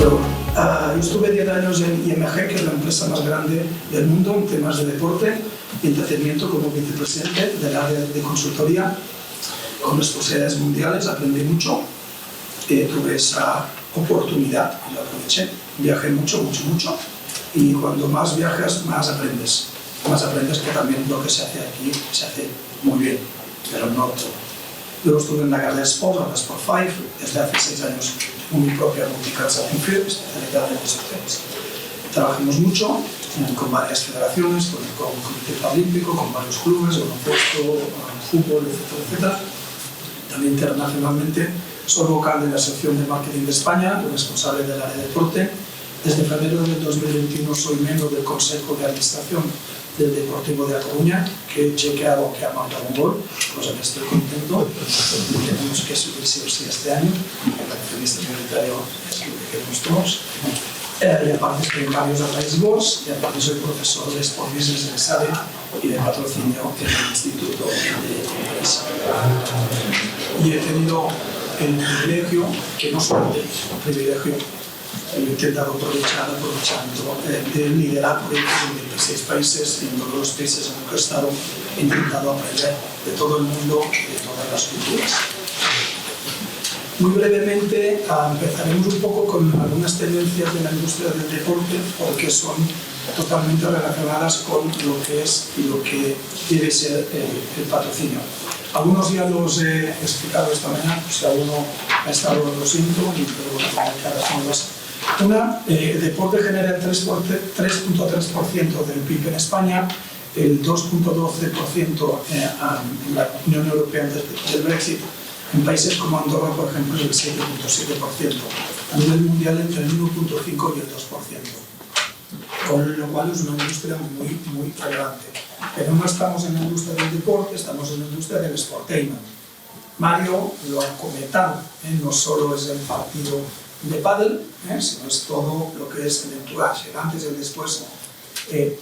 Pero, yo estuve 10 años en IMG, que es la empresa más grande del mundo en temas de deporte y entretenimiento, como vicepresidente del área de consultoría con responsabilidades mundiales. Aprendí mucho, tuve esa oportunidad y la aproveché. Viajé mucho, y cuando más viajas, más aprendes. Más aprendes que también lo que se hace aquí se hace muy bien, pero no todo. Luego estuve en la carrera de Sport, ahora Sport 5, desde hace 6 años con mi propia Multicultural Field, especialidad en deportes. Trabajamos mucho con varias federaciones, con el Comité Paralímpico, con varios clubes, baloncesto, fútbol, etcétera. También internacionalmente soy vocal de la Asociación de Marketing de España, responsable del área de deporte. Desde febrero del 2021 soy miembro del Consejo de Administración del Deportivo de A Coruña, que he chequeado que ha marcado un gol, cosa que estoy contento. Tenemos que subir sí o sí este año, el accionista prioritario es lo que queremos todos. Y aparte estoy en varios advisory boards, y aparte soy profesor de Sport Business en SADE y de patrocinio en el Instituto de Empresa. Y he tenido el privilegio, que no solamente un privilegio, he intentado aprovechando de liderar proyectos en 26 países, en todos los países en los que he estado, he intentado aprender de todo el mundo y de todas las culturas. Muy brevemente empezaremos un poco con algunas tendencias de la industria del deporte, porque son totalmente relacionadas con lo que es y lo que debe ser el patrocinio. Algunos ya los he explicado esta mañana, si alguno ha estado, lo siento, pero bueno, caras nuevas. Una, el deporte genera el 3.3% del PIB en España, el 2.12% en la Unión Europea antes del Brexit. En países como Andorra, por ejemplo, el 7.7%. A nivel mundial, entre el 1.5 y el 2%. Con lo cual es una industria muy relevante. Pero no estamos en la industria del deporte, estamos en la industria del sportainment. Mario lo ha comentado, no solo es el partido de pádel, sino es todo lo que es el entourage, el antes y el después,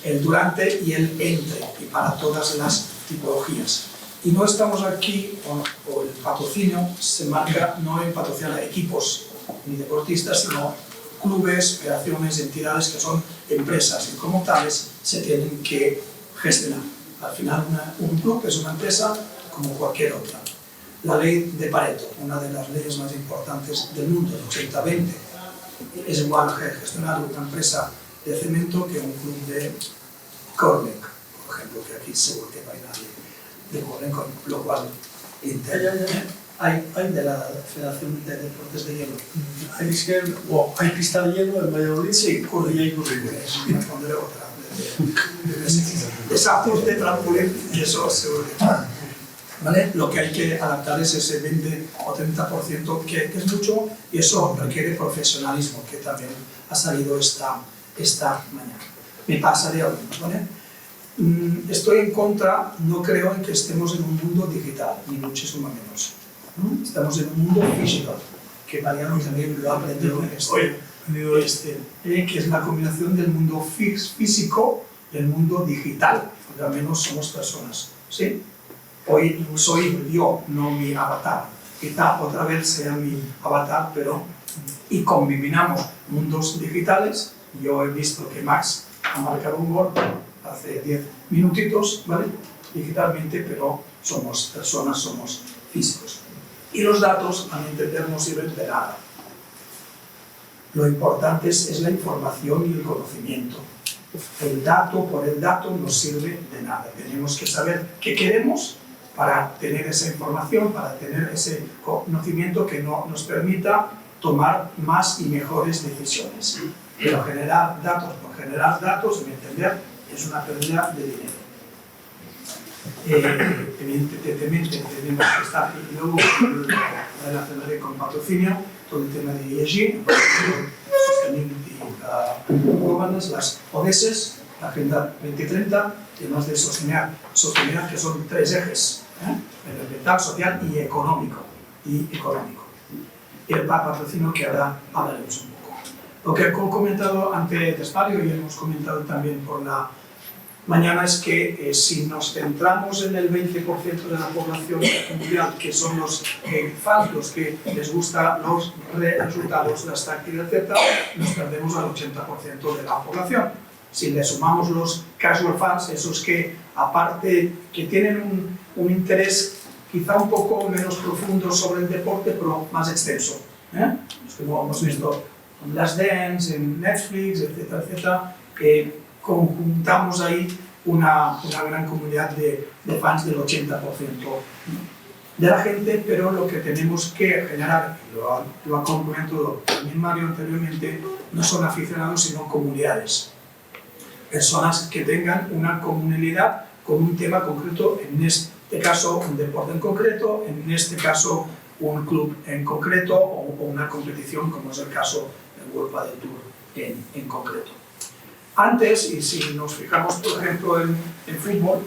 el durante y el entre, y para todas las tipologías. Y no estamos aquí, o el patrocinio se marca no en patrocinar a equipos ni deportistas, sino clubes, federaciones, entidades que son empresas y como tales se tienen que gestionar. Al final un club es una empresa como cualquier otra. La ley de Pareto, una de las leyes más importantes del mundo, el 80-20, es igual a gestionar una empresa de cemento que un club de curling, por ejemplo, que aquí seguro que no hay nadie de curling, con lo cual hay de la Federación de Deportes de Hielo. Hay pista de hielo en Valladolid. Sí, curling. Y hay curling. Me pondré otra. Esa de trampolín, y eso seguro que ¿vale? Lo que hay que adaptar es ese 20 o 30% que es mucho, y eso requiere profesionalismo, que también ha salido esta mañana. Me pasaré a algunos, ¿vale? Estoy en contra, no creo en que estemos en un mundo digital, ni muchísimo menos. Estamos en un mundo físico, que Mariano también lo ha aprendido en que es la combinación del mundo físico y el mundo digital, porque al menos somos personas, ¿sí? Hoy soy yo, no mi avatar. Quizá otra vez sea mi avatar, pero y combinamos mundos digitales. Yo he visto que Max ha marcado un gol hace 10 minutitos, ¿vale? Digitalmente, pero somos personas, somos físicos. Y los datos, a mi entender, no sirven de nada. Lo importante es la información y el conocimiento. El dato por el dato no sirve de nada. Tenemos que saber qué queremos para tener esa información, para tener ese conocimiento que nos permita tomar más y mejores decisiones. Pero generar datos por generar datos, a mi entender, es una pérdida de dinero. Evidentemente tenemos que estar, y luego relacionaré con patrocinio, todo el tema de ESG, Sustainability Governance, las ODS, la Agenda 2030, temas de sostenibilidad, que son 3 ejes, el ambiental, social y económico. Y el patrocinio, que ahora hablaremos un poco. Lo que he comentado antes Mario, y hemos comentado también por la mañana es que si nos centramos en el 20% de la población mundial, que son los fans, los que les gustan los resultados de esta actividad, etc., nos perdemos al 80% de la población. Si le sumamos los casual fans, esos que aparte que tienen un interés quizá un poco menos profundo sobre el deporte, pero más extenso, como hemos visto en Last Dance, en Netflix, etcétera, etcétera, conjuntamos ahí una gran comunidad de fans del 80% de la gente, pero lo que tenemos que generar, lo ha comentado también Mario anteriormente, no son aficionados sino comunidades. Personas que tengan una comunidad con un tema concreto, en este caso un deporte en concreto, en este caso un club en concreto o una competición como es el caso del World Padel Tour en concreto. Antes, y si nos fijamos por ejemplo en fútbol,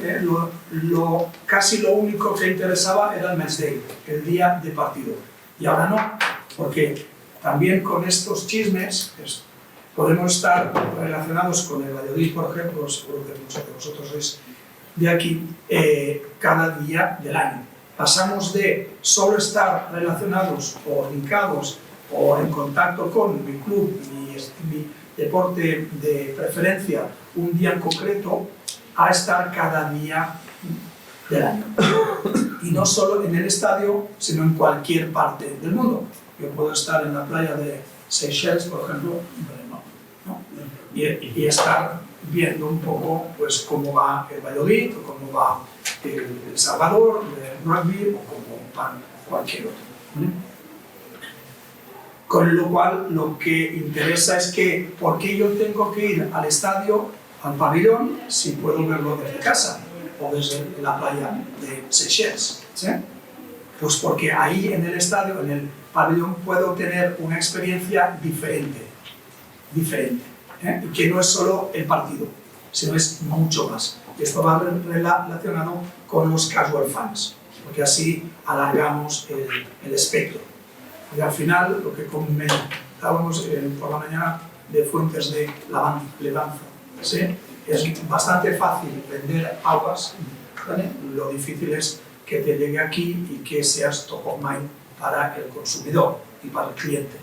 casi lo único que interesaba era el match day, el día de partido. Y ahora no, porque también con estos chismes podemos estar relacionados con el Valladolid, por ejemplo, seguro que muchos de vosotros sois de aquí, cada día del año. Pasamos de solo estar relacionados o linkados o en contacto con mi club, mi deporte de preferencia, un día en concreto, a estar cada día del año. Y no solo en el estadio, sino en cualquier parte del mundo. Yo puedo estar en la playa de Seychelles, por ejemplo, y estar viendo un poco pues, cómo va el Valladolid, o cómo va el Salvador, el rugby, o cómo va cualquier otro. Con lo cual, lo que interesa es que, ¿por qué yo tengo que ir al estadio, al pabellón, si puedo verlo desde casa o desde la playa de Seychelles? ¿Sí? Pues porque ahí en el estadio, en el pabellón, puedo tener una experiencia diferente, y que no es solo el partido, sino es mucho más. Esto va relacionado con los casual fans, porque así alargamos el espectro. Y al final, lo que comentábamos por la mañana de fuentes de levanza, ¿sí? Es bastante fácil vender aguas, ¿vale? Lo difícil es que te llegue aquí y que seas top of mind para el consumidor y para el cliente.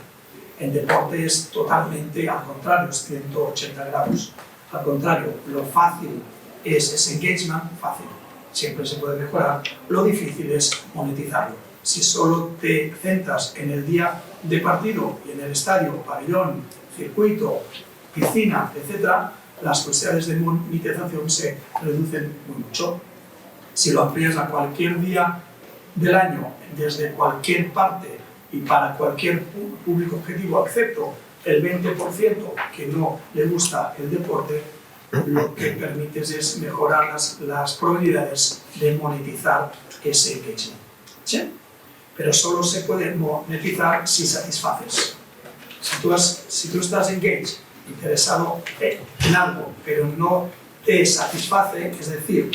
En deporte es totalmente al contrario, es 180 grados. Al contrario, lo fácil es ese engagement, fácil, siempre se puede mejorar. Lo difícil es monetizarlo. Si solo te centras en el día de partido y en el estadio, pabellón, circuito, piscina, etc., las posibilidades de monetización se reducen muy mucho. Si lo amplías a cualquier día del año, desde cualquier parte y para cualquier público objetivo, excepto el 20% que no le gusta el deporte, lo que permites es mejorar las probabilidades de monetizar ese engagement. ¿Sí? Pero solo se puede monetizar si satisfaces. Si tú estás engaged, interesado en algo, pero no te satisface, es decir,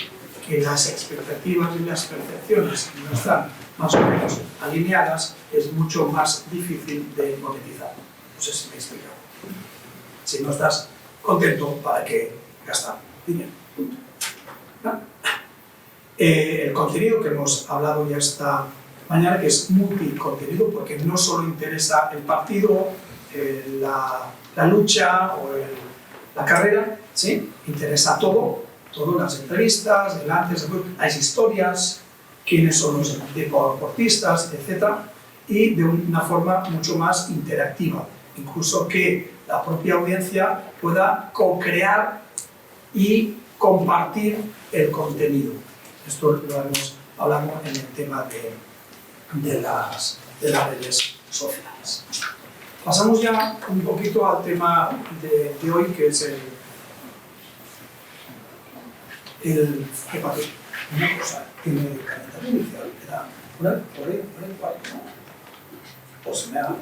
que las expectativas y las percepciones no están más o menos alineadas, es mucho más difícil de monetizar. No sé si me he explicado. Si no estás contento, ¿para qué gastar dinero? Punto. ¿No? El contenido que hemos hablado ya esta mañana, que es multicontenido, porque no solo interesa el partido, la lucha o la carrera, ¿sí? Interesa todo, las entrevistas, el antes, después, las historias, quiénes son los deportistas, etc. Y de una forma mucho más interactiva, incluso que la propia audiencia pueda co-crear y compartir el contenido. Esto lo hemos hablado en el tema de las redes sociales. Pasamos ya un poquito al tema de hoy, que es ¿qué pasó? Una cosa que me calentamiento inicial era por ahí cuarto, ¿no? O se me ha...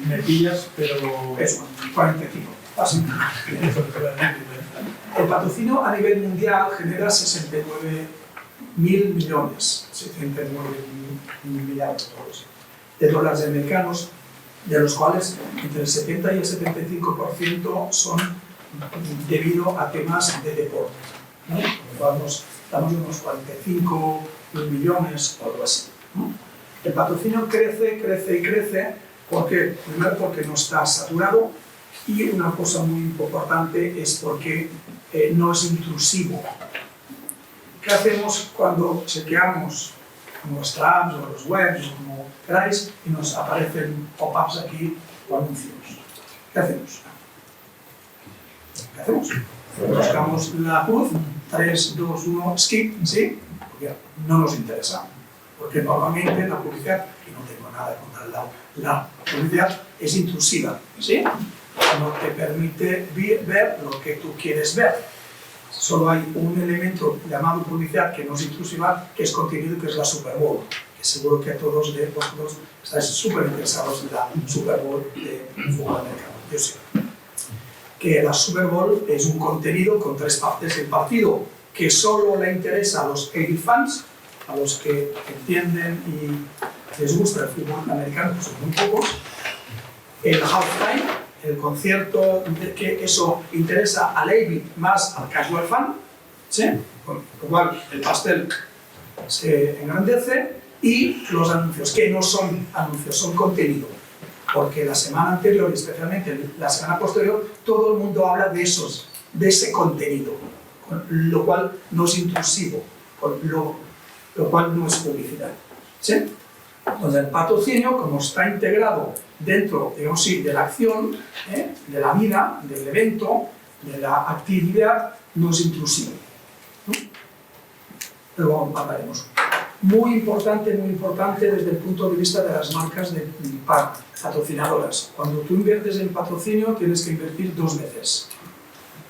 Me pillas, pero... Eso, 45. Así. El patrocinio a nivel mundial genera 69.000 millones, 69.000 millardos de dólares americanos, de los cuales entre el 70 y el 75% son debido a temas de deporte, ¿no? Estamos unos 45 millones o algo así, ¿no? El patrocinio crece, crece y crece, primero porque no está saturado, y una cosa muy importante es porque no es intrusivo. ¿Qué hacemos cuando chequeamos nuestra app o los webs o como queráis y nos aparecen pop-ups aquí o anuncios? ¿Qué hacemos? ¿Qué hacemos? Buscamos la cruz, 3, 2, 1, skip, ¿sí? Porque no nos interesa. Porque normalmente la publicidad, y no tengo nada contra la publicidad, es intrusiva, ¿sí? No te permite ver lo que tú quieres ver. Solo hay un elemento llamado publicidad que no es intrusiva, que es contenido, que es la Super Bowl. Que seguro que todos de vosotros estáis súper interesados en la Super Bowl de fútbol americano. Yo sé que la Super Bowl es un contenido con 3 partes del partido que solo le interesa a los elite fans, a los que entienden y les gusta el fútbol americano, que son muy pocos. El halftime, el concierto, que eso interesa al elite más al casual fan, ¿sí? Con lo cual el pastel se engrandece, y los anuncios, que no son anuncios, son contenido. Porque la semana anterior, y especialmente la semana posterior, todo el mundo habla de ese contenido, lo cual no es intrusivo, lo cual no es publicidad, ¿sí? Entonces el patrocinio, como está integrado dentro, digamos así, de la acción, de la vida, del evento, de la actividad, no es intrusivo, ¿no? Luego hablaremos. Muy importante desde el punto de vista de las marcas de patrocinadoras. Cuando tú inviertes en patrocinio, tienes que invertir 2 veces.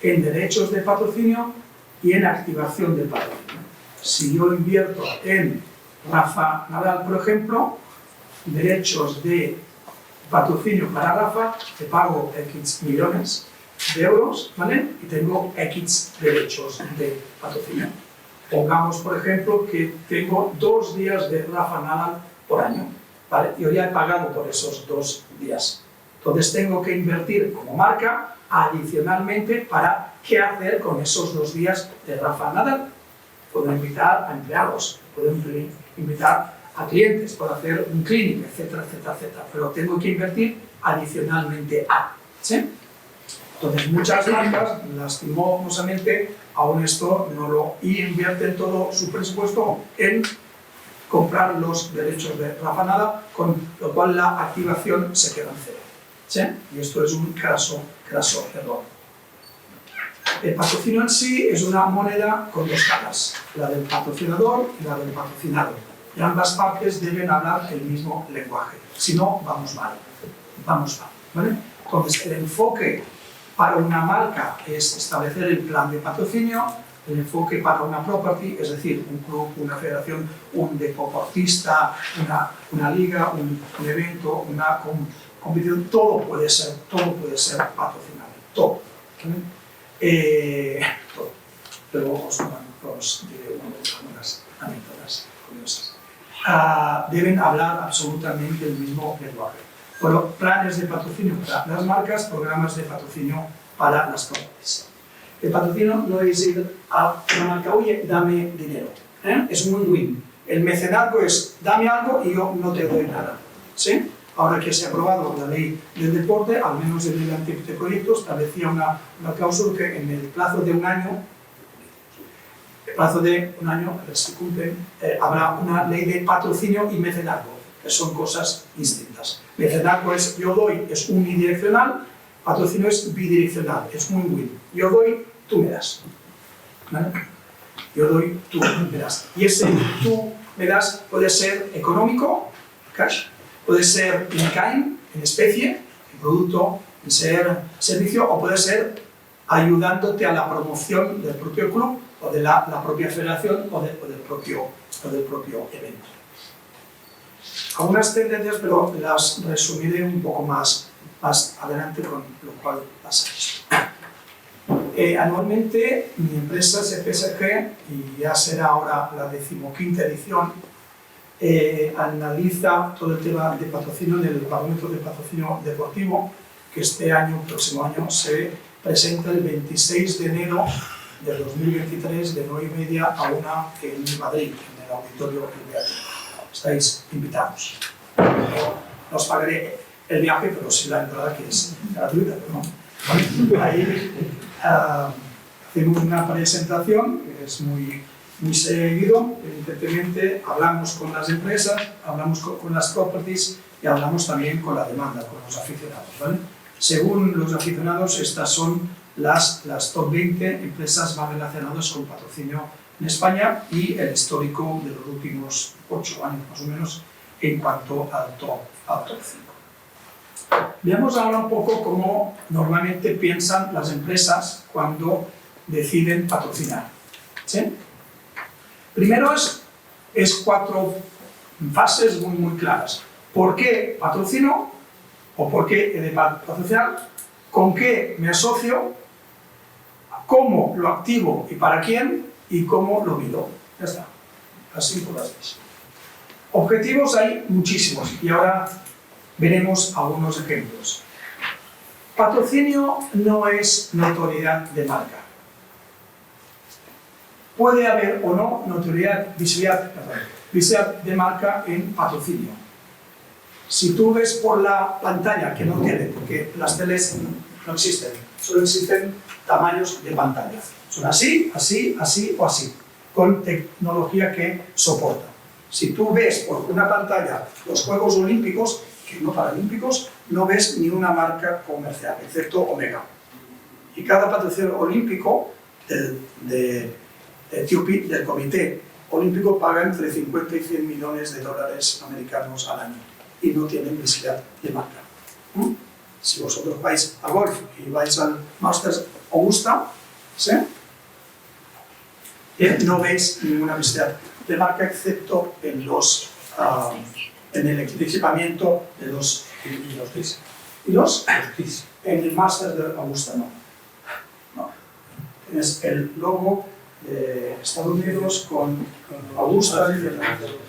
En derechos de patrocinio y en activación del patrocinio. Si yo invierto en Rafa Nadal, por ejemplo, derechos de patrocinio para Rafa, te pago X millones de euros, ¿vale? Y tengo X derechos de patrocinio. Pongamos, por ejemplo, que tengo 2 días de Rafa Nadal por año, ¿vale? Yo ya he pagado por esos 2 días. Entonces tengo que invertir como marca adicionalmente para qué hacer con esos 2 días de Rafa Nadal. Puedo invitar a empleados, puedo invitar a clientes, puedo hacer un clinic, etcétera, etcétera, etcétera. Pero tengo que invertir adicionalmente a, ¿sí? Entonces muchas marcas, lastimosamente, aún esto no lo invierten todo su presupuesto en comprar los derechos de Rafa Nadal, con lo cual la activación se queda en cero, ¿sí? Y esto es un craso error. El patrocinio en sí es una moneda con 2 caras, la del patrocinador y la del patrocinado. Y ambas partes deben hablar el mismo lenguaje, si no, vamos mal, ¿vale? Entonces, el enfoque para una marca es establecer el plan de patrocinio, el enfoque para una property, es decir, un club, una federación, un deportista, una liga, un evento, una competición, todo puede ser patrocinable, todo. ¿Vale? Todo. Luego os diré unas anécdotas curiosas. Deben hablar absolutamente el mismo lenguaje. Bueno, planes de patrocinio para las marcas, programas de patrocinio para las propiedades. El patrocinio no es ir a una marca, oye, dame dinero. Es un win-win. El mecenazgo es, dame algo y yo no te doy nada, ¿sí? Ahora que se ha aprobado la ley del deporte, al menos en el anteproyecto, establecía una cláusula que en el plazo de un año, si cumplen, habrá una ley de patrocinio y mecenazgo, que son cosas distintas. Mecenazgo es yo doy, es unidireccional, patrocinio es bidireccional, es win-win. Yo doy, tú me das, ¿vale? Yo doy, tú me das. Y ese tú me das puede ser económico, cash, puede ser in kind, en especie, en producto, en ser servicio, o puede ser ayudándote a la promoción del propio club, o de la propia federación, o del propio evento. Algunas tendencias, pero las resumiré un poco más adelante, con lo cual pasamos. Anualmente, mi empresa CPSG, y ya será ahora la 15ª edición, analiza todo el tema de patrocinio en el Barómetro de Patrocinio Deportivo, que este año, próximo año, se presenta el 26 de enero del 2023 de 9:30 a 1 en Madrid, en el Auditorio Beato. Estáis invitados. No os pagaré el viaje, pero sí la entrada, que es gratuita, ¿no? Ahí hacemos una presentación que es muy seguido. Evidentemente hablamos con las empresas, hablamos con las properties y hablamos también con la demanda, con los aficionados, ¿vale? Según los aficionados, estas son las top 20 empresas más relacionadas con patrocinio en España y el histórico de los últimos 8 años más o menos en cuanto al top 5. Veamos ahora un poco cómo normalmente piensan las empresas cuando deciden patrocinar, ¿sí? Primero es 4 fases muy claras. ¿Por qué patrocino? ¿O por qué he de patrocinar? ¿Con qué me asocio? ¿Cómo lo activo y para quién? ¿Y cómo lo mido? Ya está. Así por las veces. Objetivos hay muchísimos y ahora veremos algunos ejemplos. Patrocinio no es notoriedad de marca. Puede haber o no visibilidad de marca en patrocinio. Si tú ves por la pantalla, que no tiene, porque las teles no existen, solo existen tamaños de pantalla. Son así, así, así o así, con tecnología que soporta. Si tú ves por una pantalla los Juegos Olímpicos, que no Paralímpicos, no ves ni una marca comercial, excepto Omega. Y cada patrocinador olímpico del Comité Olímpico paga entre 50 y 100 millones de dólares americanos al año y no tienen visibilidad de marca. Si vosotros vais a golf y vais al Masters Augusta, ¿sí? No veis ninguna visibilidad de marca excepto en el equipamiento de los TIS. ¿Y los TIS? En el Masters de Augusta no. Tienes el logo de Estados Unidos con Augusta.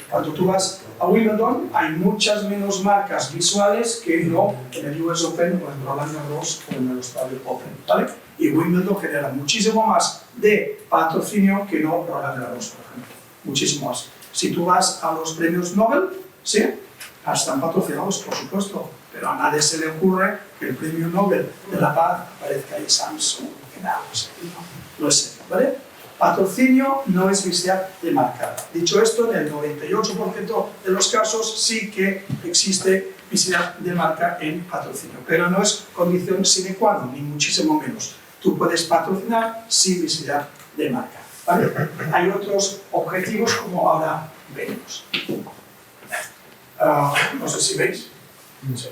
Cuando tú vas a Wimbledon hay muchas menos marcas visuales que no en el US Open o en Roland Garros o en el Australian Open, ¿vale? Y Wimbledon genera muchísimo más de patrocinio que no Roland Garros, por ejemplo. Muchísimo más. Si tú vas a los premios Nobel, ¿sí? Están patrocinados, por supuesto, pero a nadie se le ocurre que el premio Nobel de la Paz aparezca ahí Samsung, que nada, no es serio, ¿vale? Patrocinio no es visibilidad de marca. Dicho esto, en el 98% de los casos sí que existe visibilidad de marca en patrocinio, pero no es condición sine qua non, ni muchísimo menos. Tú puedes patrocinar sin visibilidad de marca, ¿vale? Hay otros objetivos como ahora veremos. No sé si veis. Sí.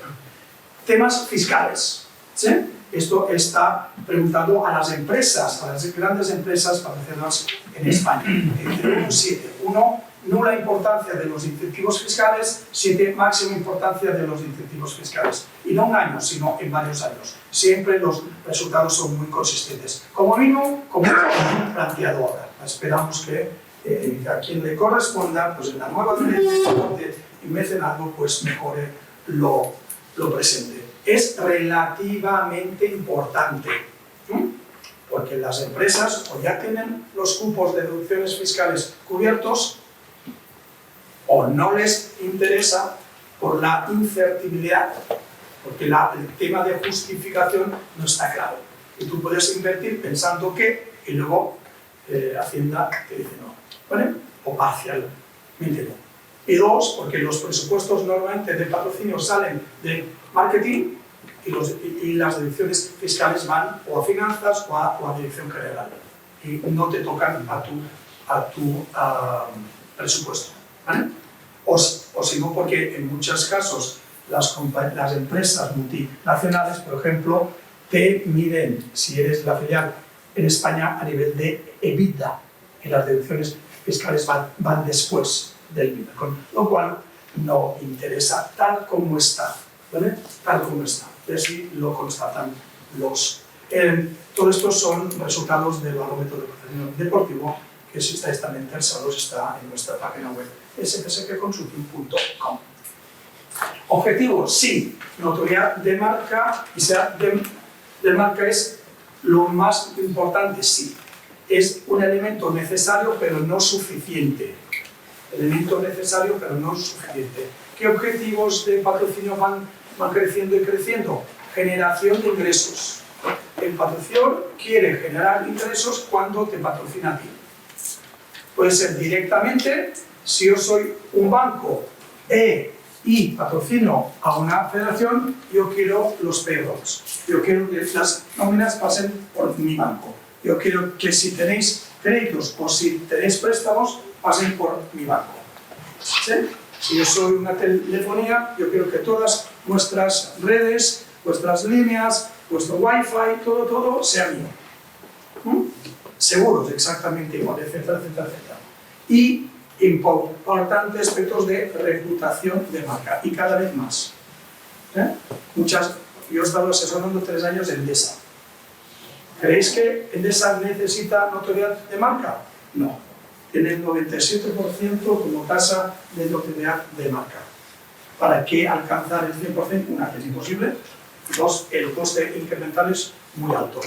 Temas fiscales, ¿sí? Esto está preguntado a las empresas, a las grandes empresas patrocinadas en España. Entre 1 y 7. 1, nula importancia de los incentivos fiscales. 7, máxima importancia de los incentivos fiscales. Y no un año, sino en varios años. Siempre los resultados son muy consistentes. Como mínimo, como planteado ahora. Esperamos que a quien le corresponda, pues en la nueva dirección y mecenazgo, pues mejore lo presente. Es relativamente importante, porque las empresas o ya tienen los cupos de deducciones fiscales cubiertos o no les interesa por la incertibilidad, porque el tema de justificación no está claro. Y tú puedes invertir pensando que, y luego Hacienda te dice no, ¿vale? O parcialmente no. Y 2, porque los presupuestos normalmente de patrocinio salen de marketing y las deducciones fiscales van o a finanzas o a dirección general y no te tocan a tu presupuesto, ¿vale? O si no, porque en muchos casos las empresas multinacionales, por ejemplo, te miden si eres la filial en España a nivel de EBITDA y las deducciones fiscales van después del EBITDA, con lo cual no interesa tal como está, ¿vale? Tal como está. Y así lo constatan los... Todo esto son resultados del barómetro de patrocinio deportivo, que si estáis tan interesados está en nuestra página web spsconsulting.com. Objetivo, sí, notoriedad de marca, y sea de marca es lo más importante sí, es un elemento necesario pero no suficiente. Elemento necesario pero no suficiente. ¿Qué objetivos de patrocinio van creciendo y creciendo? Generación de ingresos. El patrocinador quiere generar ingresos cuando te patrocina a ti. Puede ser directamente, si yo soy un banco y patrocino a una federación, yo quiero los payrolls. Yo quiero que las nóminas pasen por mi banco. Yo quiero que si tenéis créditos o si tenéis préstamos, pasen por mi banco. ¿Sí? Si yo soy una telefonía, yo quiero que todas vuestras redes, vuestras líneas, vuestro wifi, todo sea mío. Seguros, exactamente igual, etcétera, etcétera, etcétera. Y importantes aspectos de reputación de marca, y cada vez más. Yo he estado asesorando 3 años en Endesa. ¿Creéis que Endesa necesita notoriedad de marca? No. Tiene el 97% como tasa de notoriedad de marca. ¿Para qué alcanzar el 100%? Una, que es imposible. Dos, el coste incremental es muy alto.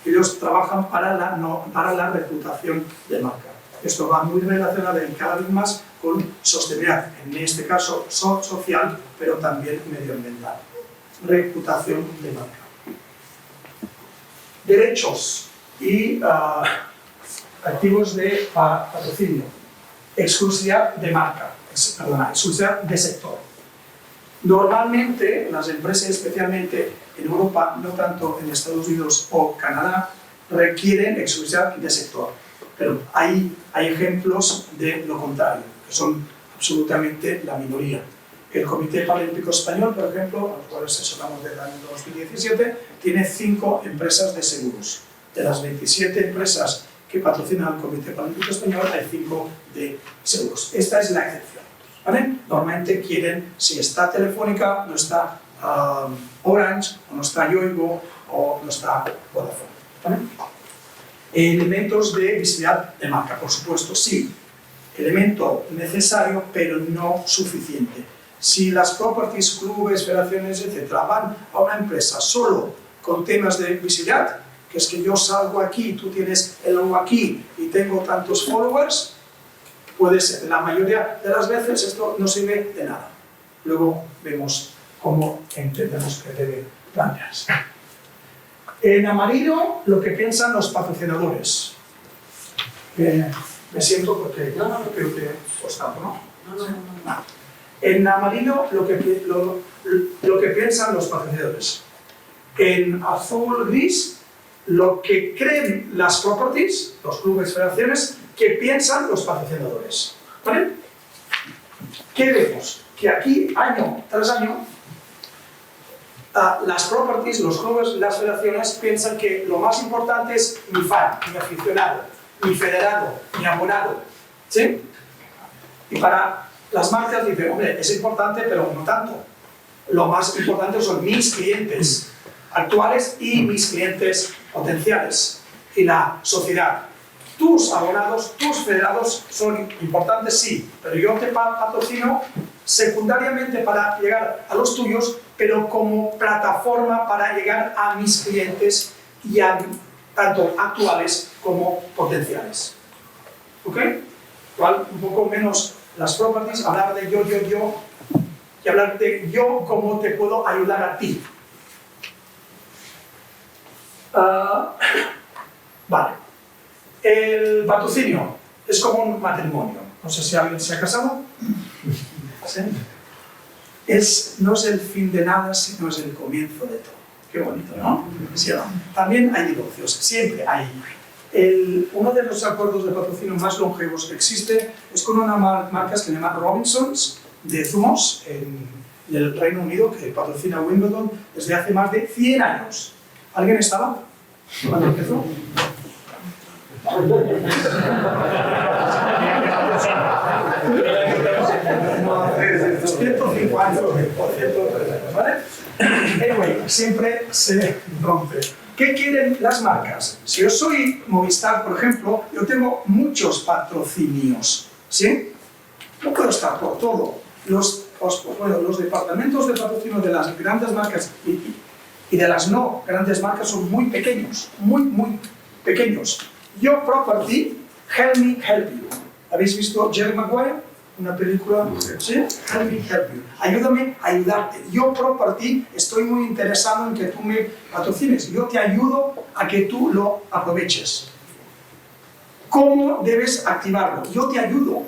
Ellos trabajan para la reputación de marca. Esto va muy relacionado cada vez más con sostenibilidad, en este caso social, pero también medioambiental. Reputación de marca. Derechos y activos de patrocinio. Exclusividad de marca, exclusividad de sector. Normalmente, las empresas, especialmente en Europa, no tanto en Estados Unidos o Canadá, requieren exclusividad de sector. Pero hay ejemplos de lo contrario, que son absolutamente la minoría. El Comité Paralímpico Español, por ejemplo, a los cuales asesoramos desde el año 2017, tiene 5 empresas de seguros. De las 27 empresas que patrocinan al Comité Paralímpico Español, hay 5 de seguros. Esta es la excepción. ¿Vale? Normalmente quieren, si está Telefónica, no está Orange, o no está Yoigo, o no está Vodafone. ¿Vale? Elementos de visibilidad de marca, por supuesto, sí. Elemento necesario, pero no suficiente. Si las properties, clubes, federaciones, etc., van a una empresa solo con temas de visibilidad, que es que yo salgo aquí, tú tienes el logo aquí y tengo tantos followers, puede ser. La mayoría de las veces esto no sirve de nada. Luego vemos cómo entendemos que debe plantearse. En amarillo, lo que piensan los patrocinadores. Me siento porque creo que os tapo, ¿no? No. En amarillo, lo que piensan los patrocinadores. En azul gris, lo que creen las properties, los clubes, federaciones, que piensan los patrocinadores. ¿Vale? ¿Qué vemos? Que aquí, año tras año, las properties, los clubes, las federaciones piensan que lo más importante es mi fan, mi aficionado, mi federado, mi abonado. ¿Sí? Y para las marcas dicen, hombre, es importante, pero no tanto. Lo más importante son mis clientes actuales y mis clientes potenciales. Y la sociedad. Tus abonados, tus federados son importantes, sí, pero yo te patrocino secundariamente para llegar a los tuyos, pero como plataforma para llegar a mis clientes y a tanto actuales como potenciales. ¿Ok? Igual un poco menos las properties, hablar de yo y hablar de yo cómo te puedo ayudar a ti. Vale. El patrocinio es como un matrimonio. No sé si alguien se ha casado. ¿Sí? No es el fin de nada, sino es el comienzo de todo. Qué bonito, ¿no? ¿Sí o no? También hay divorcios, siempre hay. Uno de los acuerdos de patrocinio más longevos que existe es con una marca que se llama Robinsons, de zumos, en el Reino Unido, que patrocina Wimbledon desde hace más de 100 años. ¿Alguien estaba cuando empezó? 105 años, ¿vale? Anyway, siempre se rompe. ¿Qué quieren las marcas? Si yo soy Movistar, por ejemplo, yo tengo muchos patrocinios, ¿sí? No puedo estar por todo. Los departamentos de patrocinio de las grandes marcas y de las no grandes marcas son muy pequeños, muy pequeños. Your property, help me help you. ¿Habéis visto Jerry Maguire? Una película, ¿sí? Help me help you. Ayúdame a ayudarte. Your property, estoy muy interesado en que tú me patrocines. Yo te ayudo a que tú lo aproveches. ¿Cómo debes activarlo? Yo te ayudo.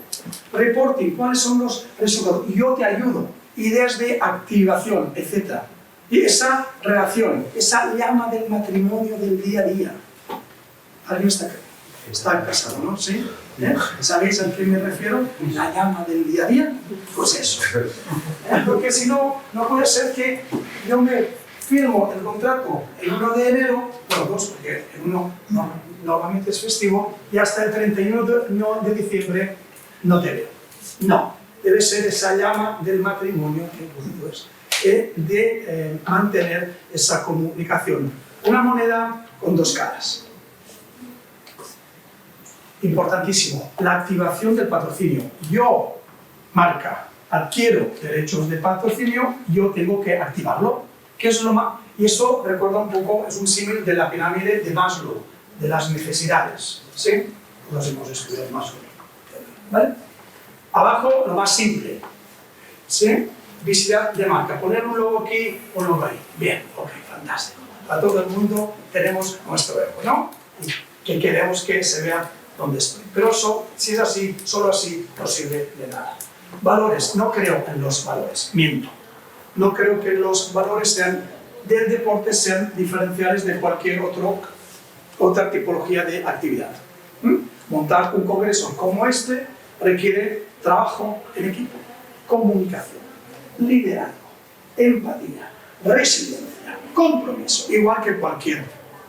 Reporting, ¿cuáles son los resultados? Yo te ayudo. Ideas de activación, etc. Y esa relación, esa llama del matrimonio del día a día. ¿Alguien está casado, no? ¿Sí? ¿Sabéis a qué me refiero? La llama del día a día. Pues eso. Porque si no, no puede ser que yo me firmo el contrato el 1 de enero, bueno, 2, porque el 1 normalmente es festivo, y hasta el 31 de diciembre no te veo. No, debe ser esa llama del matrimonio de mantener esa comunicación. Una moneda con dos caras. Importantísimo, la activación del patrocinio. Yo, marca, adquiero derechos de patrocinio, yo tengo que activarlo. ¿Qué es lo más? Y eso, recuerda un poco, es un símil de la pirámide de Maslow, de las necesidades. ¿Sí? Nos hemos estudiado Maslow. ¿Vale? Abajo, lo más simple. ¿Sí? Visibilidad de marca. Poner un logo aquí, un logo ahí. Bien, ok, fantástico. A todo el mundo tenemos nuestro ego, ¿no? Y que queremos que se vea dónde estoy. Pero eso, si es así, solo así, no sirve de nada. Valores. No creo en los valores. Miento. No creo que los valores del deporte sean diferenciales de cualquier otra tipología de actividad. Montar un congreso como este requiere trabajo en equipo, comunicación, liderazgo, empatía, resiliencia, compromiso, igual que cualquier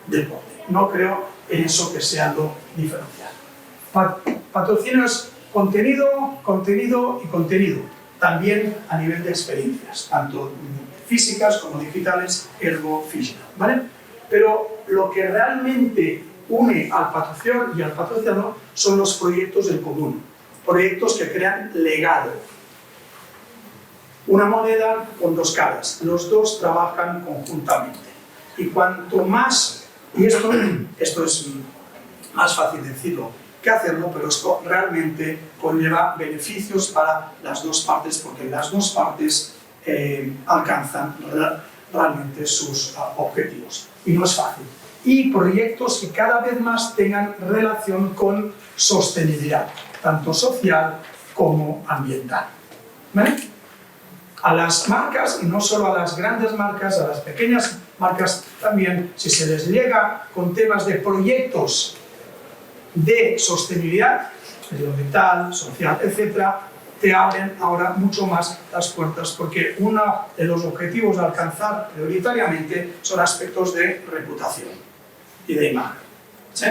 deporte. No creo en eso que sea lo diferencial. Patrocinio es contenido, contenido y contenido. También a nivel de experiencias, tanto físicas como digitales, ergo física, ¿vale? Pero lo que realmente une al patrocinador y al patrocinador son los proyectos en común, proyectos que crean legado. Una moneda con dos caras, los dos trabajan conjuntamente. Y cuanto más, y esto es más fácil decirlo que hacerlo, pero esto realmente conlleva beneficios para las dos partes, porque las dos partes alcanzan realmente sus objetivos. Y no es fácil. Y proyectos que cada vez más tengan relación con sostenibilidad, tanto social como ambiental. ¿Vale? A las marcas, y no solo a las grandes marcas, a las pequeñas marcas también, si se les llega con temas de proyectos de sostenibilidad, medioambiental, social, etc., te abren ahora mucho más las puertas, porque uno de los objetivos a alcanzar prioritariamente son aspectos de reputación y de imagen. ¿Sí?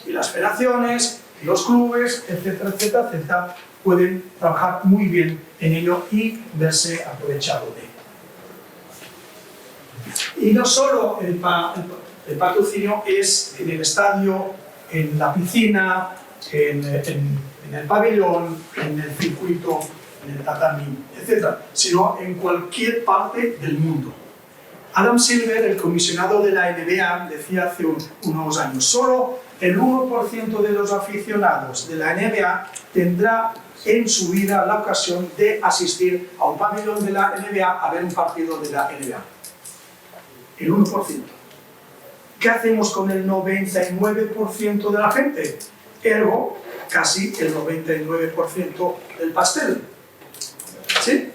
Y las federaciones, y los clubes, etcétera, etcétera, etcétera, pueden trabajar muy bien en ello y verse aprovechado de ello. Y no solo el patrocinio es en el estadio, en la piscina, en el pabellón, en el circuito, en el tatami, etc., sino en cualquier parte del mundo. Adam Silver, el comisionado de la NBA, decía hace unos años, solo el 1% de los aficionados de la NBA tendrá en su vida la ocasión de asistir a un pabellón de la NBA a ver un partido de la NBA. El 1%. ¿Qué hacemos con el 99% de la gente? Ergo, casi el 99% del pastel. ¿Sí?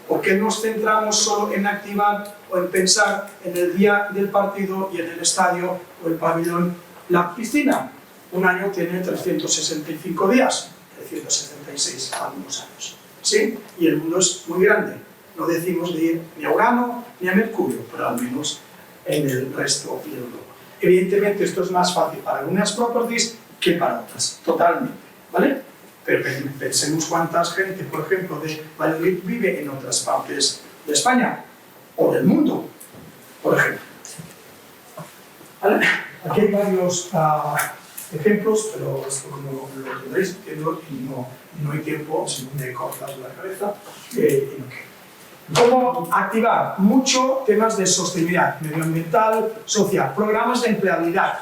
¿Por qué nos centramos solo en activar o en pensar en el día del partido y en el estadio o el pabellón? La piscina, un año tiene 365 días, 366 algunos años. ¿Sí? Y el mundo es muy grande. No decimos de ir ni a Urano ni a Mercurio, pero al menos en el resto del globo. Evidentemente esto es más fácil para algunas properties que para otras, totalmente, ¿vale? Pero pensemos cuánta gente, por ejemplo, de Valladolid vive en otras partes de España o del mundo, por ejemplo. ¿Vale? Aquí hay varios ejemplos, pero esto como lo tendréis entiendo y no hay tiempo, si no me cortas la cabeza. ¿Cómo activar? Mucho temas de sostenibilidad medioambiental, social, programas de empleabilidad,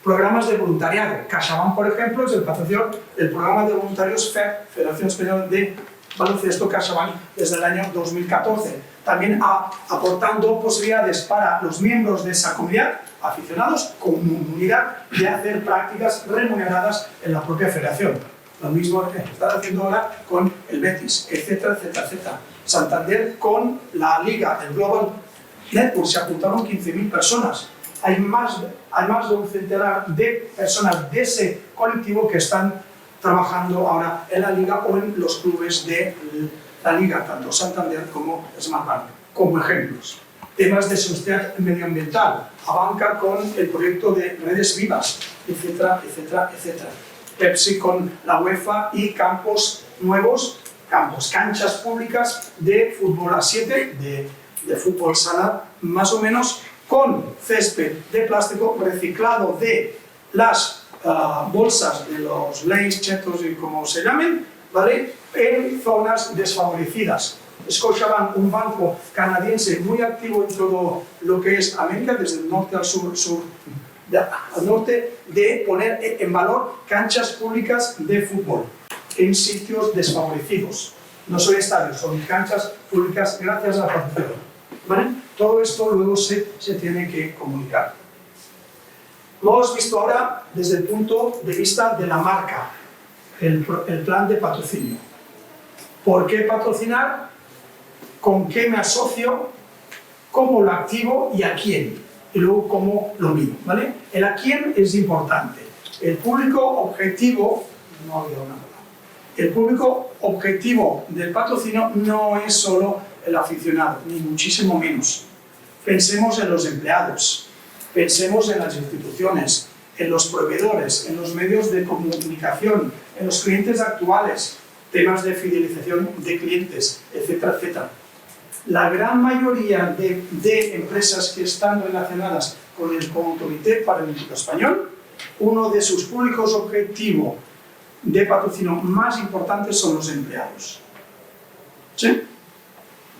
programas de voluntariado. CaixaBank, por ejemplo, es el patrocinador del programa de voluntarios FEB, Federación Española de Baloncesto CaixaBank, desde el año 2014. También aportando posibilidades para los miembros de esa comunidad, aficionados, comunidad, de hacer prácticas remuneradas en la propia federación. Lo mismo que están haciendo ahora con el Betis, etcétera, etcétera, etcétera. Santander con la Liga, el Global Network, se apuntaron 15.000 personas. Hay más de un centenar de personas de ese colectivo que están trabajando ahora en la Liga o en los clubes de la Liga, tanto Santander como Smartbank, como ejemplos. Temas de sostenibilidad medioambiental, Abanca con el proyecto de redes vivas, etcétera, etcétera, etcétera. Pepsi con la UEFA y campos nuevos, canchas públicas de fútbol a 7, de fútbol sala, más o menos, con césped de plástico reciclado de las bolsas de los Lay's, Chetos y como se llamen, ¿vale? En zonas desfavorecidas. Scotiabank, un banco canadiense muy activo en todo lo que es América, desde el norte al sur, al norte, de poner en valor canchas públicas de fútbol en sitios desfavorecidos. No son estadios, son canchas públicas gracias a la participación. ¿Vale? Todo esto luego se tiene que comunicar. Lo hemos visto ahora desde el punto de vista de la marca, el plan de patrocinio. ¿Por qué patrocinar? ¿Con qué me asocio? ¿Cómo lo activo y a quién? Y luego cómo lo mido, ¿vale? El a quién es importante. El público objetivo, no había una palabra. El público objetivo del patrocinio no es solo el aficionado, ni muchísimo menos. Pensemos en los empleados, pensemos en las instituciones, en los proveedores, en los medios de comunicación, en los clientes actuales, temas de fidelización de clientes, etcétera, etcétera. La gran mayoría de empresas que están relacionadas con el Comité Paralímpico Español, uno de sus públicos objetivos de patrocinio más importantes son los empleados. ¿Sí?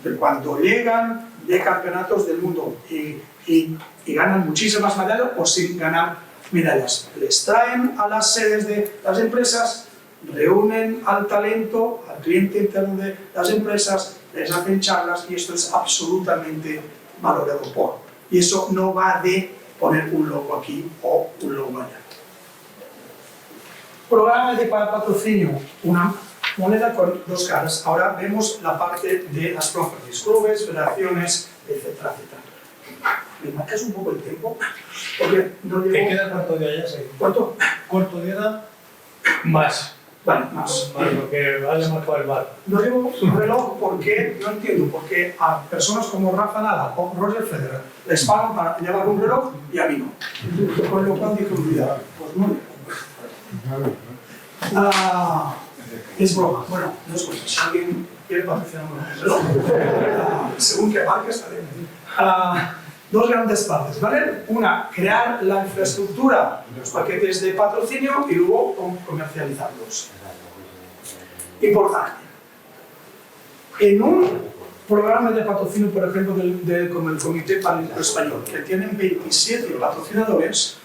De cuando llegan de campeonatos del mundo y ganan muchísimas medallas o sin ganar medallas, les traen a las sedes de las empresas, reúnen al talento, al cliente interno de las empresas, les hacen charlas y esto es absolutamente valorado por. Y eso no va de poner un logo aquí o un logo allá. Programa de patrocinio, una moneda con dos caras. Ahora vemos la parte de las properties, clubes, federaciones, etcétera, etcétera. ¿Me marcas un poco el tiempo? Porque no llevo... ¿Te queda cuánto de allá? Sí. ¿Cuánto? ¿Cuánto queda? Más. Vale, más. Más, porque vale más para el bar. No llevo un reloj porque, no entiendo, porque a personas como Rafa Nadal o Roger Federer les pagan para llevar un reloj y a mí no. Con lo cual dije, cuidado, pues muy bien. Es broma. Bueno, no es broma. Si alguien quiere patrocinar un reloj, según qué marca está bien. Dos grandes partes, ¿vale? Una, crear la infraestructura, los paquetes de patrocinio y luego comercializarlos. Importante. En un programa de patrocinio, por ejemplo, como el Comité Paralímpico Español, que tienen 27 patrocinadores,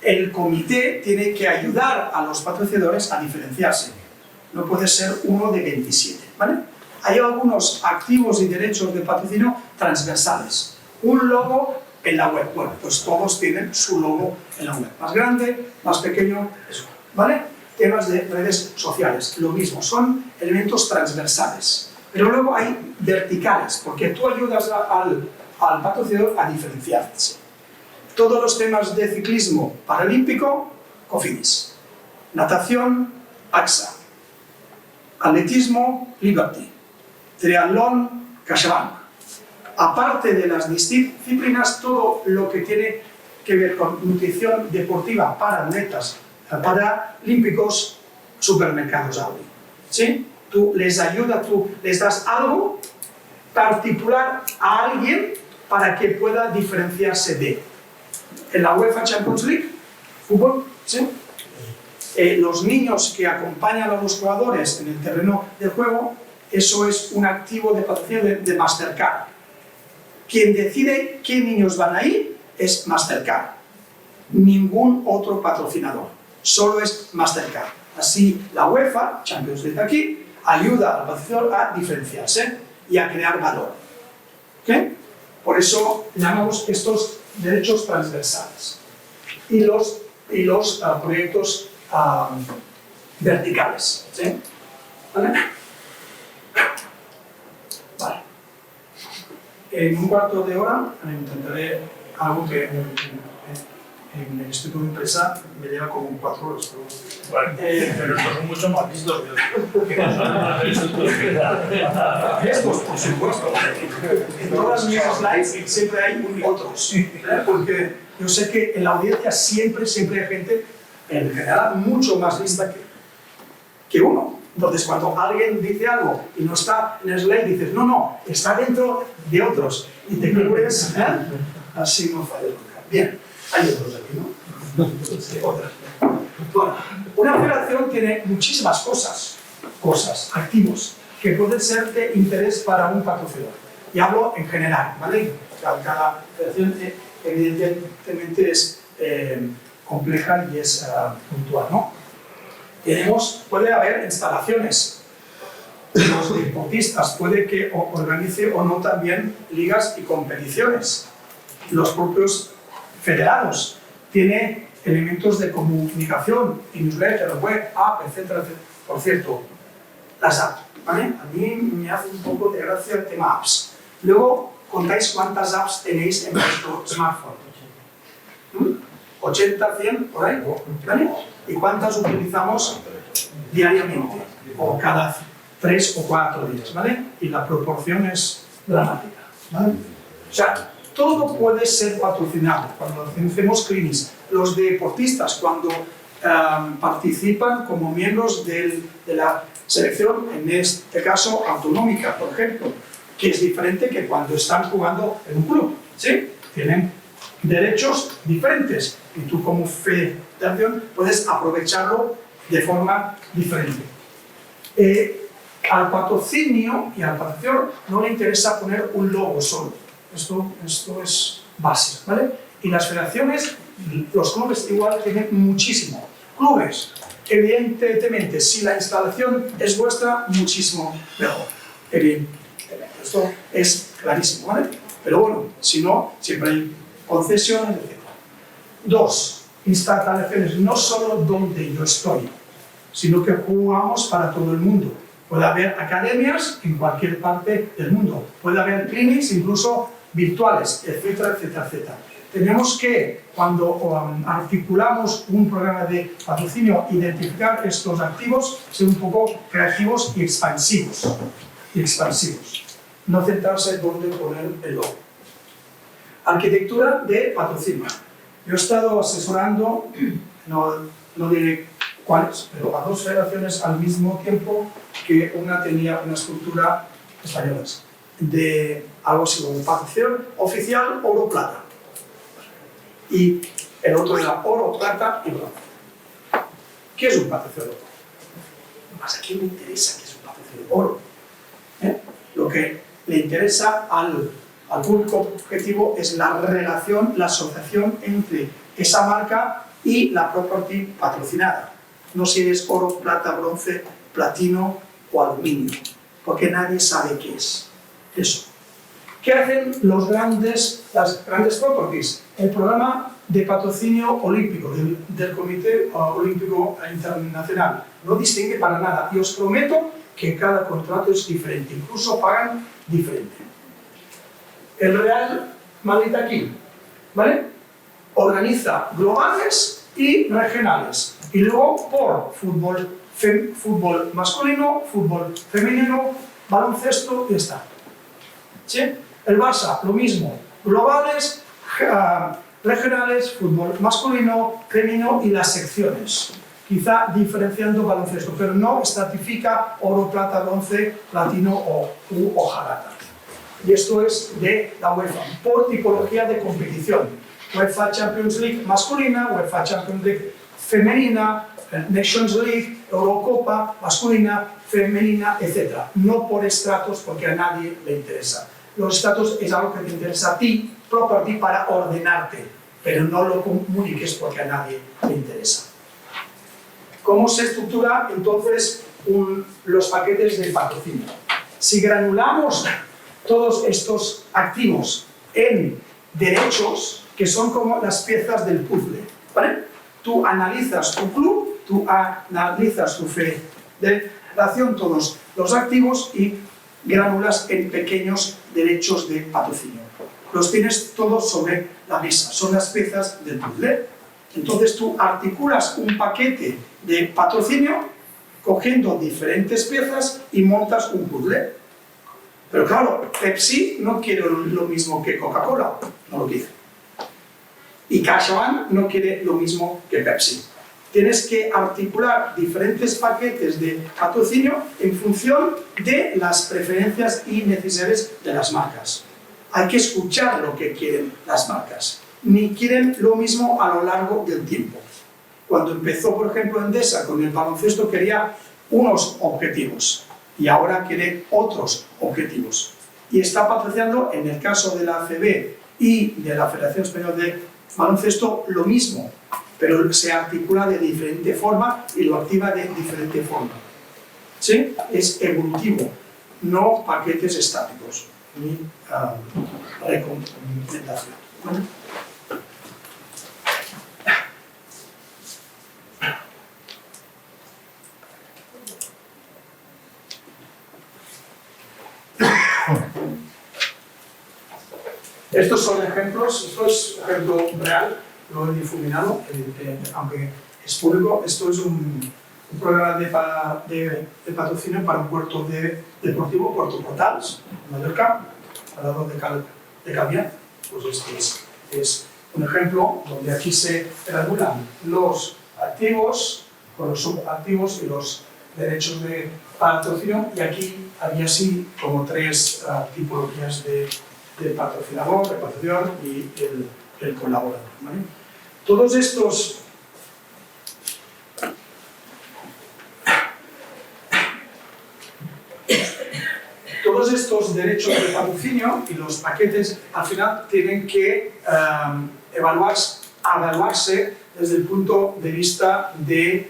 el comité tiene que ayudar a los patrocinadores a diferenciarse. No puede ser uno de 27, ¿vale? Hay algunos activos y derechos de patrocinio transversales. Un logo en la web. Bueno, pues todos tienen su logo en la web. Más grande, más pequeño, eso. ¿Vale? Temas de redes sociales, lo mismo. Son elementos transversales. Pero luego hay verticales, porque tú ayudas al patrocinador a diferenciarse. Todos los temas de ciclismo paralímpico, Cofidis. Natación, AXA. Atletismo, Liberty. Triatlón, CaixaBank. Aparte de las disciplinas, todo lo que tiene que ver con nutrición deportiva para atletas paralímpicos, supermercados Aldi. ¿Sí? Tú les ayudas, tú les das algo particular a alguien para que pueda diferenciarse de. En la UEFA Champions League, fútbol, ¿sí? Los niños que acompañan a los jugadores en el terreno del juego, eso es un activo de patrocinio de Mastercard. Quien decide qué niños van ahí es Mastercard. Ningún otro patrocinador, solo es Mastercard. Así la UEFA, Champions League aquí, ayuda al patrocinador a diferenciarse y a crear valor. ¿Okay? Por eso llamamos estos derechos transversales. Y los proyectos verticales. ¿Sí? ¿Vale? Vale. En un cuarto de hora intentaré algo que en el Instituto de Empresa me lleva como 4 horas. Vale, pero estos son mucho más listos Estos, por supuesto. En todas mis slides siempre hay otros. Porque yo sé que en la audiencia siempre hay gente, en general, mucho más lista que uno. Entonces, cuando alguien dice algo y no está en el slide, dices, no, está dentro de otros. Y te cubres, así no falla nunca. Bien, hay otros aquí, ¿no? Sí, otras. Bueno, una federación tiene muchísimas cosas, activos, que pueden ser de interés para un patrocinador. Y hablo en general, ¿vale? Cada federación evidentemente es compleja y es puntual, ¿no? Puede haber instalaciones. Los deportistas puede que organice o no también ligas y competiciones. Los propios federados tienen elementos de comunicación, newsletter, web, app, etcétera, etcétera. Por cierto, las apps, ¿vale? A mí me hace un poco de gracia el tema apps. Luego contáis cuántas apps tenéis en vuestro smartphone. 80, 100, por ahí, ¿vale? ¿Y cuántas utilizamos diariamente? O cada 3 o 4 días, ¿vale? Y la proporción es dramática, ¿vale? O sea, todo puede ser patrocinado. Cuando hacemos clinics, los deportistas, cuando participan como miembros de la selección, en este caso autonómica, por ejemplo, que es diferente que cuando están jugando en un club, ¿sí? Tienen derechos diferentes y tú como federación puedes aprovecharlo de forma diferente. Al patrocinio y al patrocinador no le interesa poner un logo solo. Esto es básico, ¿vale? Y las federaciones, los clubes igual tienen muchísimo. Clubes, evidentemente, si la instalación es vuestra, muchísimo mejor. Evidentemente, esto es clarísimo, ¿vale? Pero bueno, si no, siempre hay concesiones, etc. 2. Instalaciones, no solo donde yo estoy, sino que jugamos para todo el mundo. Puede haber academias en cualquier parte del mundo, puede haber clinics incluso virtuales, etcétera, etcétera, etcétera. Tenemos que, cuando articulamos un programa de patrocinio, identificar estos activos, ser un poco creativos y expansivos. No centrarse en dónde poner el logo. Arquitectura de patrocinio. Yo he estado asesorando, no diré cuáles, pero a 2 federaciones al mismo tiempo, que una tenía una estructura española de algo así como patrocinio oficial oro-plata. Y el otro era oro, plata y bronce. ¿Qué es un patrocinio oro? ¿A quién le interesa qué es un patrocinio oro? Lo que le interesa al público objetivo es la relación, la asociación entre esa marca y la property patrocinada. No si es oro, plata, bronce, platino o aluminio, porque nadie sabe qué es eso. ¿Qué hacen las grandes properties? El programa de patrocinio olímpico del Comité Olímpico Internacional no distingue para nada y os prometo que cada contrato es diferente, incluso pagan diferente. El Real Madrid aquí, ¿vale? Organiza globales y regionales y luego por fútbol masculino, fútbol femenino, baloncesto y está. ¿Sí? El Barça, lo mismo, globales, regionales, fútbol masculino, femenino y las secciones. Quizá diferenciando baloncesto, pero no estratifica oro, plata, bronce, platino o hojarata. Y esto es de la UEFA, por tipología de competición. UEFA Champions League masculina, UEFA Champions League femenina, Nations League, Eurocopa, masculina, femenina, etc. No por estratos, porque a nadie le interesa. Los estratos es algo que te interesa a ti, propio a ti, para ordenarte, pero no lo comuniques porque a nadie le interesa. ¿Cómo se estructura entonces los paquetes de patrocinio? Si granulamos todos estos activos en derechos, que son como las piezas del puzzle, ¿vale? Tú analizas tu club, tú analizas tu federación, todos los activos y granulas en pequeños derechos de patrocinio. Los tienes todos sobre la mesa, son las piezas del puzzle. Entonces tú articulas un paquete de patrocinio cogiendo diferentes piezas y montas un puzzle. Pero claro, Pepsi no quiere lo mismo que Coca-Cola, no lo quiere. Y CaixaBank no quiere lo mismo que Pepsi. Tienes que articular diferentes paquetes de patrocinio en función de las preferencias y necesidades de las marcas. Hay que escuchar lo que quieren las marcas. Ni quieren lo mismo a lo largo del tiempo. Cuando empezó, por ejemplo, Endesa con el baloncesto quería unos objetivos y ahora quiere otros objetivos. Y está patrocinando, en el caso de la ACB y de la Federación Española de Baloncesto, lo mismo, pero se articula de diferente forma y lo activa de diferente forma. ¿Sí? Es evolutivo, no paquetes estáticos ni recomendación. ¿Vale? Estos son ejemplos, esto es ejemplo real, lo he difuminado, aunque es público. Esto es un programa de patrocinio para un puerto deportivo, Puerto Portals, en Mallorca, al lado de Calviá. Pues este es un ejemplo donde aquí se regulan los activos con los subactivos y los derechos de patrocinio, y aquí había así como tres tipologías de patrocinador, el patrocinador y el colaborador, ¿vale? Todos estos derechos de patrocinio y los paquetes al final tienen que evaluarse desde el punto de vista del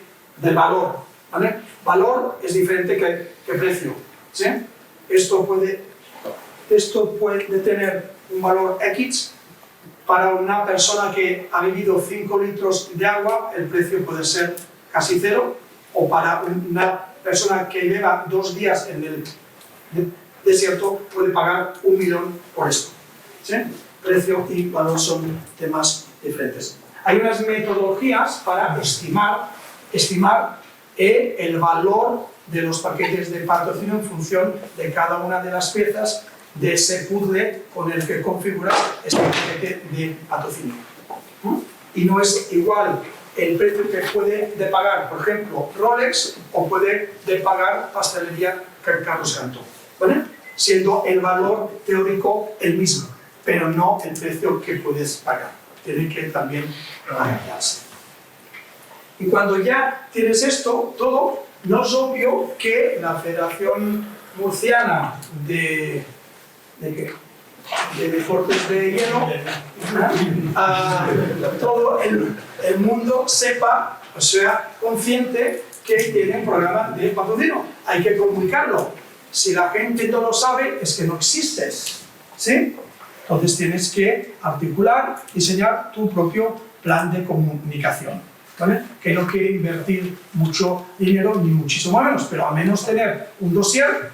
valor, ¿vale? Valor es diferente que precio, ¿sí? Esto puede tener un valor X. Para una persona que ha bebido 5 litros de agua, el precio puede ser casi cero, o para una persona que lleva 2 días en el desierto puede pagar 1 millón por esto, ¿sí? Precio y valor son temas diferentes. Hay unas metodologías para estimar el valor de los paquetes de patrocinio en función de cada una de las piezas de ese puzzle con el que configurar este paquete de patrocinio. Y no es igual el precio que puede de pagar, por ejemplo, Rolex, o puede de pagar pastelería Carlos Canto, ¿vale? Siendo el valor teórico el mismo, pero no el precio que puedes pagar. Tiene que también adaptarse. Y cuando ya tienes esto todo, no es obvio que la Federación Murciana de deportes de hielo, todo el mundo sepa, o sea, consciente que tiene un programa de patrocinio. Hay que comunicarlo. Si la gente no lo sabe, es que no existes, ¿sí? Entonces tienes que articular, diseñar tu propio plan de comunicación, ¿vale? Que no quiere invertir mucho dinero, ni muchísimo menos, pero al menos tener un dossier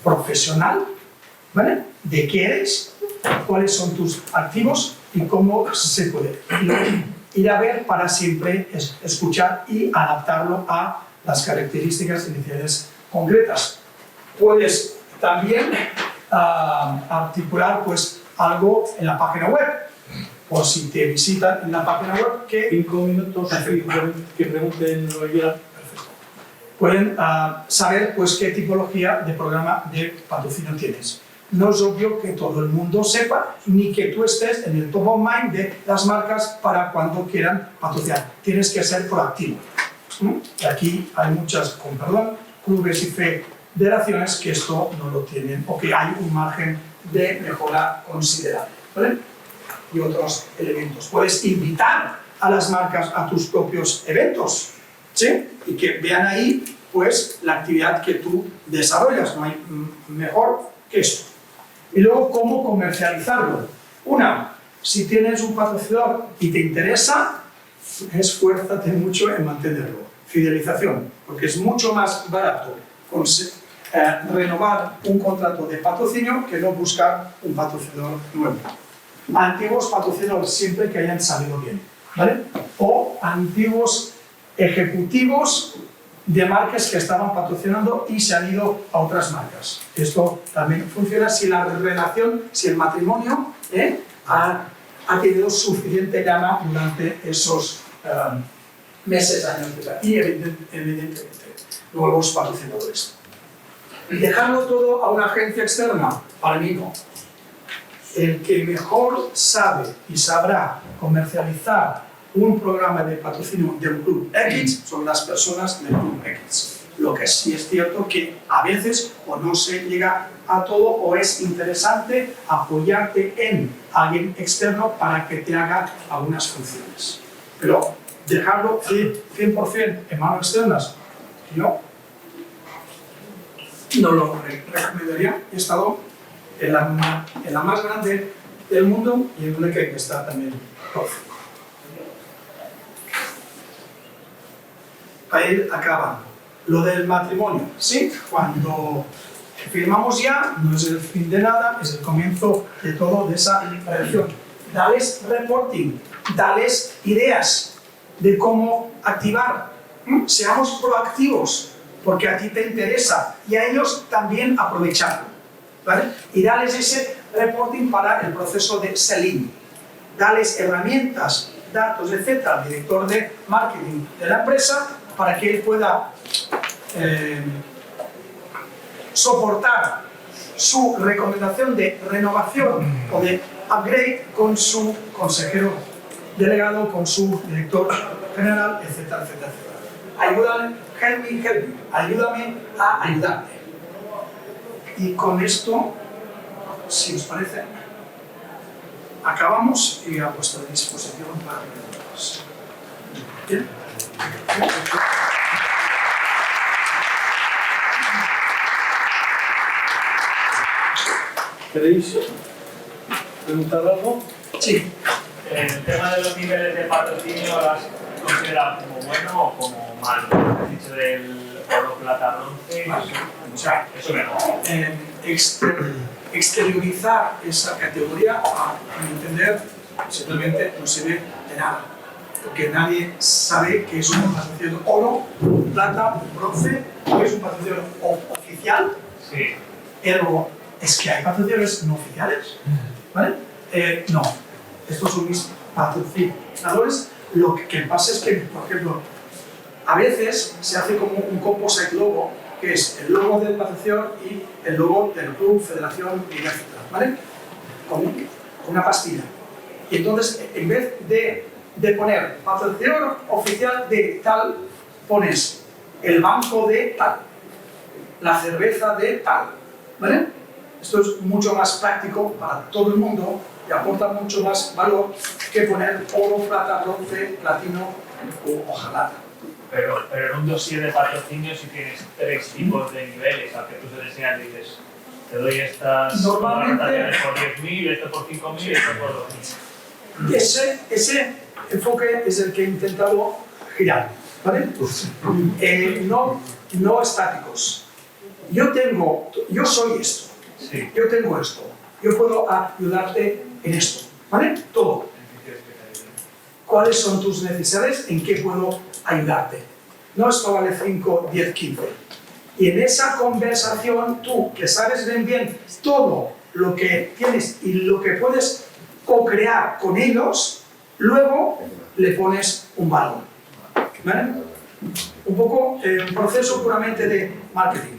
profesional, ¿vale? De qué eres, cuáles son tus activos y cómo se puede ir a ver para siempre escuchar y adaptarlo a las características y necesidades concretas. Puedes también articular pues algo en la página web, o si te visitan en la página web, que 5 minutos que pregunten lo ya. Pueden saber pues qué tipología de programa de patrocinio tienes. no es obvio que todo el mundo sepa, ni que tú estés en el top of mind de las marcas para cuando quieran patrocinar. Tienes que ser proactivo. Y aquí hay muchas, con perdón, clubes y federaciones que esto no lo tienen o que hay un margen de mejora considerable, ¿vale? Y otros elementos. Puedes invitar a las marcas a tus propios eventos, ¿sí? Y que vean ahí, pues, la actividad que tú desarrollas. No hay mejor que esto. Y luego, ¿cómo comercializarlo? Una, si tienes un patrocinador y te interesa, esfuérzate mucho en mantenerlo. Fidelización, porque es mucho más barato renovar un contrato de patrocinio que no buscar un patrocinador nuevo. Antiguos patrocinadores siempre que hayan salido bien, ¿vale? O antiguos ejecutivos de marcas que estaban patrocinando y se han ido a otras marcas. Esto también funciona si la relación, si el matrimonio ha tenido suficiente llama durante esos meses, años, y evidentemente nuevos patrocinadores. Dejarlo todo a una agencia externa, para mí no. El que mejor sabe y sabrá comercializar un programa de patrocinio de un club X son las personas del club X. Lo que sí es cierto que a veces o no se llega a todo o es interesante apoyarte en alguien externo para que te haga algunas funciones. Pero dejarlo 100% en manos externas, no lo recomendaría. He estado en la más grande del mundo y en una que está también Profe. Ahí acaba lo del matrimonio. Sí, cuando firmamos ya, no es el fin de nada, es el comienzo de todo de esa relación. Dales reporting, dales ideas de cómo activar. Seamos proactivos, porque a ti te interesa y a ellos también aprovecharlo, ¿vale? Y dales ese reporting para el proceso de selling. Dales herramientas, datos, etcétera, al director de marketing de la empresa para que él pueda soportar su recomendación de renovación o de upgrade con su consejero delegado, con su director general, etcétera, etcétera, etcétera. Ayúdame, help me, ayúdame a ayudarte. Y con esto, si os parece, acabamos y a vuestra disposición para preguntas. ¿Bien? ¿Queréis preguntar algo? Sí. El tema de los niveles de patrocinio, ¿las consideras como bueno o como malo? Has dicho del oro, plata, bronce. O sea, eso no. Exteriorizar esa categoría, a mi entender, simplemente no sirve de nada. Porque nadie sabe que es un patrocinio oro, plata, bronce, que es un patrocinio oficial. Sí. Ergo, es que hay patrocinadores no oficiales, ¿vale? No, estos son mis patrocinadores. Lo que pasa es que, por ejemplo, a veces se hace como un composite logo, que es el logo del patrocinador y el logo del club, federación, liga, etc., ¿vale? Con una pastilla. Y entonces, en vez de poner patrocinador oficial de tal, pones el banco de tal, la cerveza de tal, ¿vale? Esto es mucho más práctico para todo el mundo y aporta mucho más valor que poner oro, plata, bronce, platino o hojalata. Pero en un dossier de patrocinio si tienes 3 tipos de niveles, al que tú se enseñas y dices, te doy estas contrataciones por 10.000, esto por 5.000 y esto por 2.000. Ese enfoque es el que he intentado girar, ¿vale? No estáticos. Yo soy esto. Sí. Yo tengo esto, yo puedo ayudarte en esto, ¿vale? Todo. ¿Cuáles son tus necesidades? ¿En qué puedo ayudarte? No esto vale 5, 10, 15. Y en esa conversación, tú que sabes bien todo lo que tienes y lo que puedes co-crear con ellos, luego le pones un valor, ¿vale? Un poco un proceso puramente de marketing,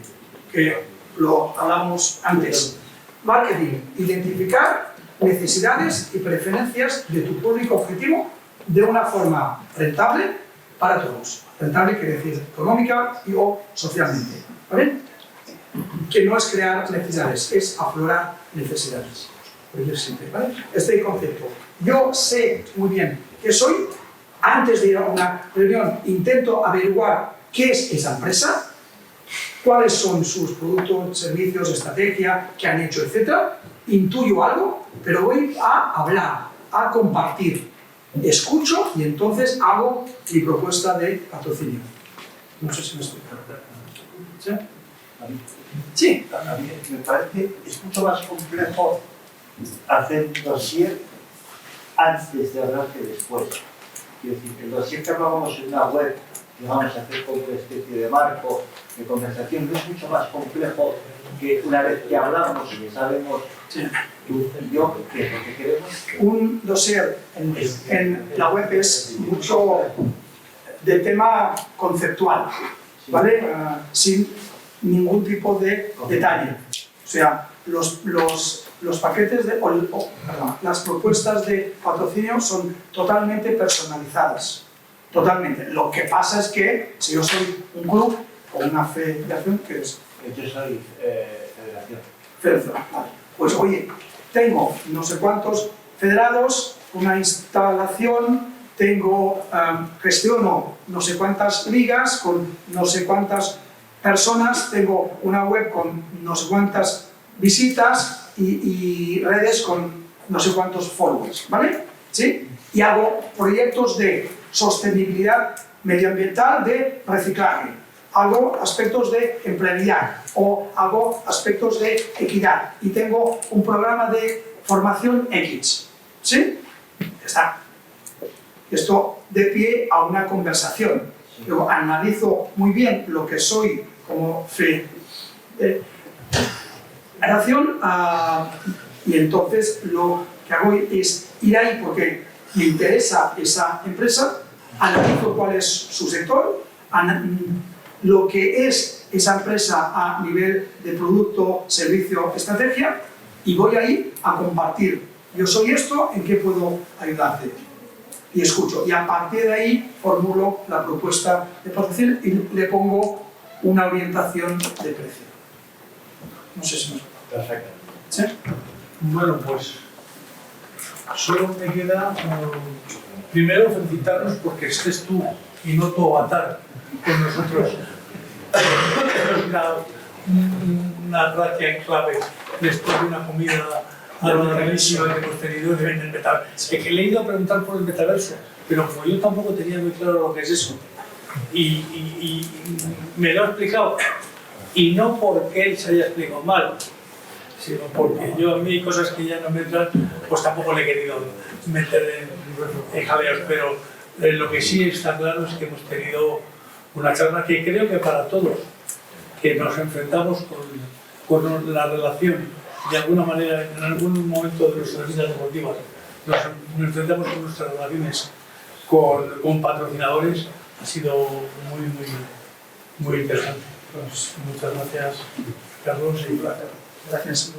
que lo hablamos antes. marketing, identificar necesidades y preferencias de tu público objetivo de una forma rentable para todos. Rentable quiere decir económica y o socialmente, ¿vale? Que no es crear necesidades, es aflorar necesidades. ¿Vale? Este concepto. Yo sé muy bien qué soy. Antes de ir a una reunión intento averiguar qué es esa empresa, cuáles son sus productos, servicios, estrategia, qué han hecho, etc. Intuyo algo, pero voy a hablar, a compartir. Escucho y entonces hago mi propuesta de patrocinio. No sé si me estoy claro. ¿Sí? Sí. A mí me parece es mucho más complejo hacer un dossier antes de hablar que después. Quiero decir, el dossier que hablábamos en una web, que vamos a hacer como una especie de marco de conversación, no es mucho más complejo que una vez que hablamos y sabemos tú y yo qué es lo que queremos. Un dossier en la web es mucho de tema conceptual, ¿vale? Sin ningún tipo de detalle. O sea, los paquetes las propuestas de patrocinio son totalmente personalizadas. Totalmente. Lo que pasa es que si yo soy un club o una federación, ¿qué es? Yo soy federación. Federación, vale. Pues oye, tengo no sé cuántos federados, una instalación, gestiono no sé cuántas ligas con no sé cuántas personas, tengo una web con no sé cuántas visitas y redes con no sé cuántos followers, ¿vale? ¿Sí? Y hago proyectos de sostenibilidad medioambiental, de reciclaje, hago aspectos de empleabilidad o hago aspectos de equidad y tengo un programa de formación X, ¿sí? Ya está. Esto de pie a una conversación. Luego analizo muy bien lo que soy como federación y entonces lo que hago es ir ahí porque me interesa esa empresa, analizo cuál es su sector, lo que es esa empresa a nivel de producto, servicio, estrategia y voy ahí a compartir. Yo soy esto, ¿en qué puedo ayudarte? Y escucho. Y a partir de ahí formulo la propuesta de patrocinio y le pongo una orientación de precio. No sé si me explico. Perfecto. ¿Sí? Bueno, pues solo me queda primero felicitarnos porque estés tú y no tu avatar con nosotros. Una gracia en clave después de una comida agradecidísima que hemos tenido en el metaverso. Es que le he ido a preguntar por el metaverso, pero como yo tampoco tenía muy claro lo que es eso, y me lo ha explicado, y no porque él se haya explicado mal, sino porque yo a mí hay cosas que ya no me entran, pues tampoco le he querido meter en jaleos, pero lo que sí está claro es que hemos tenido una charla que creo que para todos, que nos enfrentamos con la relación, de alguna manera, en algún momento de nuestras vidas deportivas, nos enfrentamos con nuestras relaciones con patrocinadores, ha sido muy interesante. Pues, muchas gracias, Carlos, y gracias. Gracias.